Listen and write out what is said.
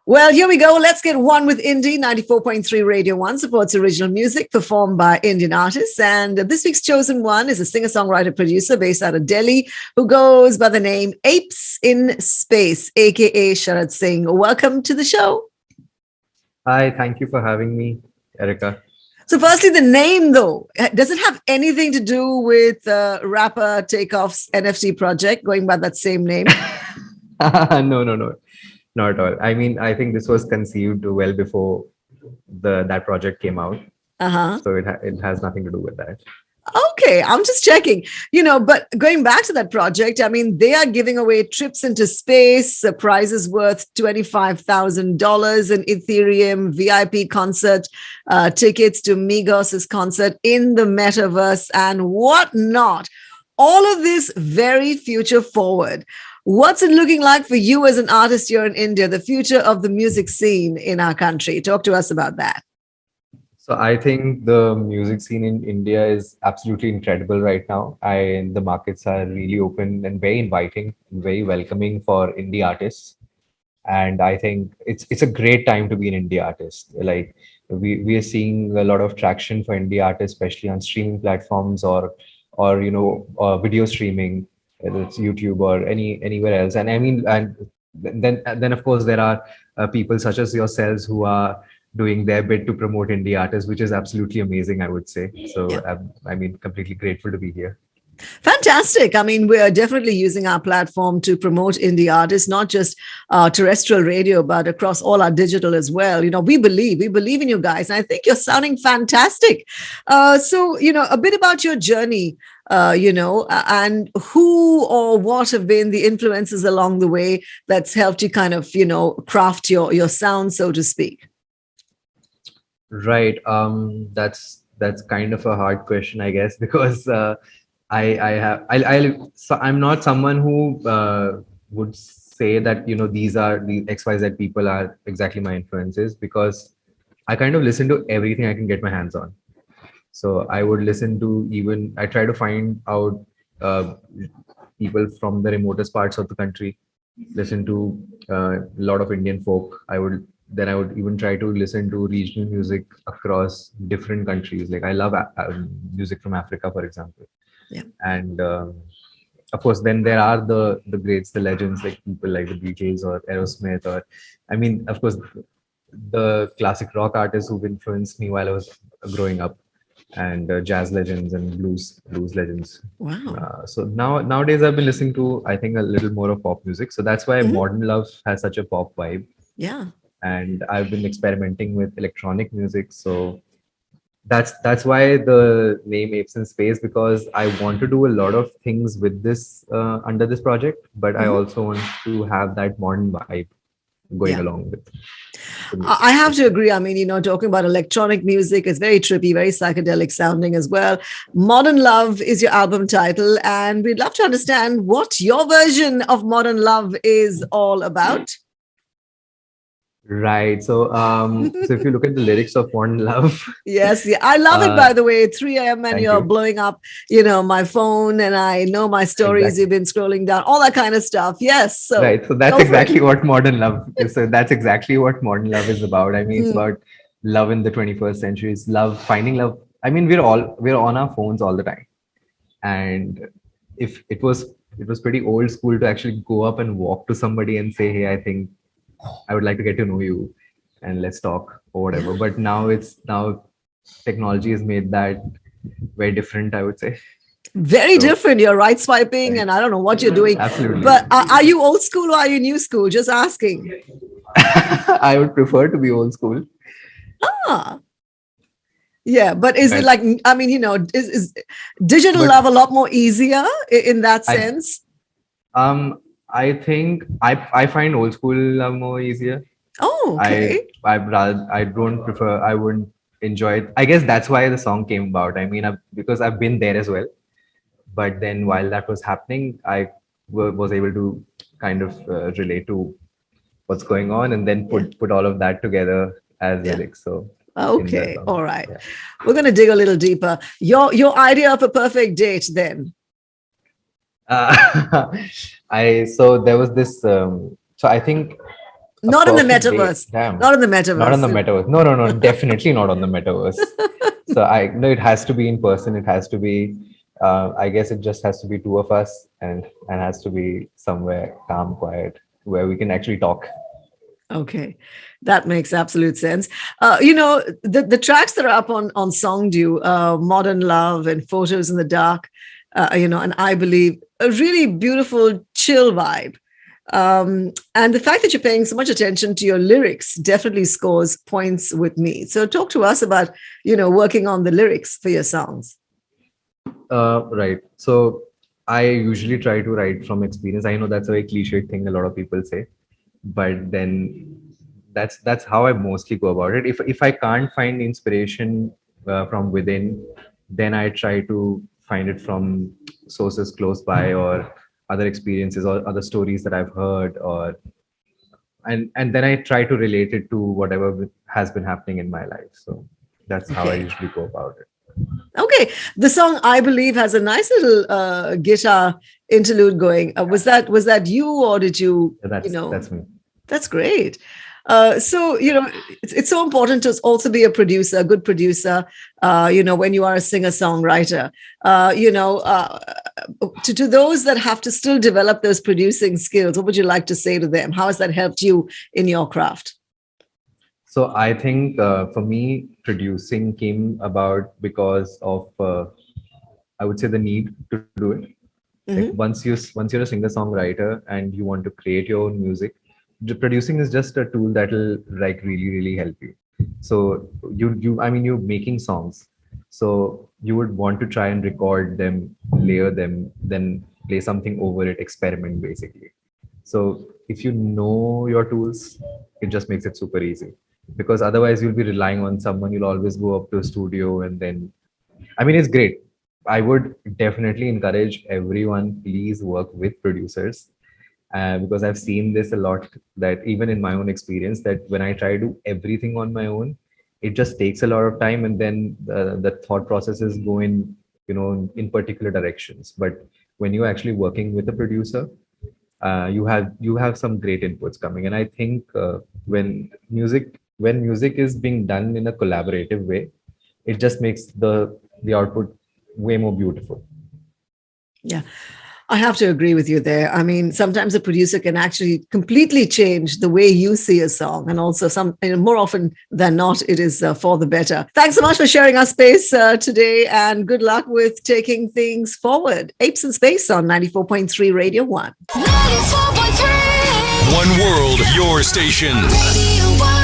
Well, here we go. Let's get one with Indie. 94.3 Radio 1 supports original music performed by Indian artists. And this week's chosen one is a singer-songwriter producer based out of Delhi who goes by the name Apes in Space, aka Sharad Singh. Welcome to the show. Hi, thank you for having me, Erica. So, firstly, the name, though, does it have anything to do with rapper Takeoff's NFT project going by that same name? No, not at all. I mean, I think this was conceived well before that project came out, Uh-huh. so it has nothing to do with that. Okay, I'm just checking. But going back to that project, I mean, they are giving away trips into space, prizes worth $25,000 in Ethereum, VIP concert, tickets to Migos' concert in the metaverse, and whatnot. All of this very future forward. What's it looking like for you as an artist here in India, the future of the music scene in our country? Talk to us about that. So I think the music scene in India is absolutely incredible right now. The markets are really open and very inviting and very welcoming for indie artists. And I think it's a great time to be an indie artist. Like we are seeing a lot of traction for indie artists, especially on streaming platforms or video streaming, whether it's YouTube or anywhere else. And I mean, and then of course there are people such as yourselves who are doing their bit to promote indie artists, which is absolutely amazing, I would say. So Yeah. I mean, completely grateful to be here. Fantastic. I mean, we are definitely using our platform to promote indie artists, not just terrestrial radio, but across all our digital as well. We believe in you guys. And I think you're sounding fantastic. So, a bit about your journey, and who or what have been the influences along the way that's helped you kind of, craft your sound, so to speak. Right. That's kind of a hard question, I guess, because so I'm not someone who would say that these are the XYZ people are exactly my influences, because I kind of listen to everything I can get my hands on. So I would listen to, even I try to find out uh, people from the remotest parts of the country, listen to a lot of Indian folk. I would even try to listen to regional music across different countries. Like I love music from Africa, for example. Yeah. And of course, then there are the greats, the legends, like people like the Beatles or Aerosmith, or I mean, of course, the classic rock artists who've influenced me while I was growing up, and jazz legends and blues legends. Wow. So nowadays I've been listening to, I think, a little more of pop music. So that's why Mhm. Modern Love has such a pop vibe, Yeah. and I've been experimenting with electronic music. So that's why the name Apes in Space, because I want to do a lot of things with this under this project, but I Mhm. also want to have that modern vibe going Yeah. along with the music. I have to agree. I mean, talking about electronic music is very trippy, very psychedelic sounding as well. Modern Love is your album title, and we'd love to understand what your version of Modern Love is all about. Right. So if you look at the lyrics of Modern Love, Yes, yeah, I love it. uh, By the way, 3 a.m. and thank you're you. blowing up, my phone, and I know my stories. Exactly. You've been scrolling down, all that kind of stuff. Yes, so Right. So that's go for it. exactly what Modern Love is. So that's exactly what Modern Love is about. I mean, it's Mm, about love in the 21st century. It's love, finding love. I mean, we're on our phones all the time. And if it was pretty old school to actually go up and walk to somebody and say, hey, I think I would like to get to know you and let's talk or whatever. yeah. But now technology has made that very different, I would say. Very So different. You're right swiping, right. and I don't know what you're doing. Absolutely. But are you old school or are you new school? Just asking. I would prefer to be old school. Ah, yeah. But is it But like, I mean, is digital but love a lot more easier in that I sense? um I think I find old school love more easier. Oh, okay. I don't prefer, I wouldn't enjoy it. I guess that's why the song came about. I mean, because I've been there as well. But then while that was happening, I was able to kind of relate to what's going on, and then Yeah. put all of that together as Yeah. lyrics. So in the Okay. song, All right. yeah. We're going to dig a little deeper. Your idea of a perfect date then. Uh, I so there was this. So I think a Not in the perfect date. metaverse. Damn. Not in the metaverse. Not on the metaverse. No, no, no, definitely not on the metaverse. So I no, it has to be in person. It has to be. I guess it just has to be two of us, and has to be somewhere calm, quiet, where we can actually talk. Okay, that makes absolute sense. The tracks that are up on Songdew, Modern Love and Photos in the Dark, and I believe a really beautiful, chill vibe. And the fact that you're paying so much attention to your lyrics definitely scores points with me. So talk to us about, working on the lyrics for your songs. Right. So I usually try to write from experience. I know that's a very cliche thing a lot of people say, but then that's how I mostly go about it. If I can't find inspiration from within, then I try to find it from sources close by, or other experiences, or other stories that I've heard, or and then I try to relate it to whatever has been happening in my life. So that's how I Okay. usually go about it. Okay. The song I believe has a nice little guitar interlude going. Was that you, or did you, That's me. That's great. So, it's so important to also be a producer, a good producer, when you are a singer-songwriter. To those that have to still develop those producing skills, what would you like to say to them? How has that helped you in your craft? So I think for me, producing came about because of I would say the need to do it. Like Mm-hmm. once you're a singer songwriter and you want to create your own music, producing is just a tool that will like really help you. So you're making songs, so you would want to try and record them, layer them, then play something over it, experiment basically. So if you know your tools, it just makes it super easy, because otherwise you'll be relying on someone. You'll always go up to a studio, and then I mean, it's great. I would definitely encourage everyone, please work with producers, because I've seen this a lot, that even in my own experience, that when I try to do everything on my own, it just takes a lot of time, and then the thought processes go in particular directions. But when you're actually working with a producer, you have some great inputs coming. And I think when music is being done in a collaborative way, it just makes the output way more beautiful. Yeah. I have to agree with you there. I mean, sometimes a producer can actually completely change the way you see a song, and also more often than not, it is for the better. Thanks so much for sharing our space today, and good luck with taking things forward. Apes in Space on 94.3 Radio 1. 94.3 One World, your station. Radio 1.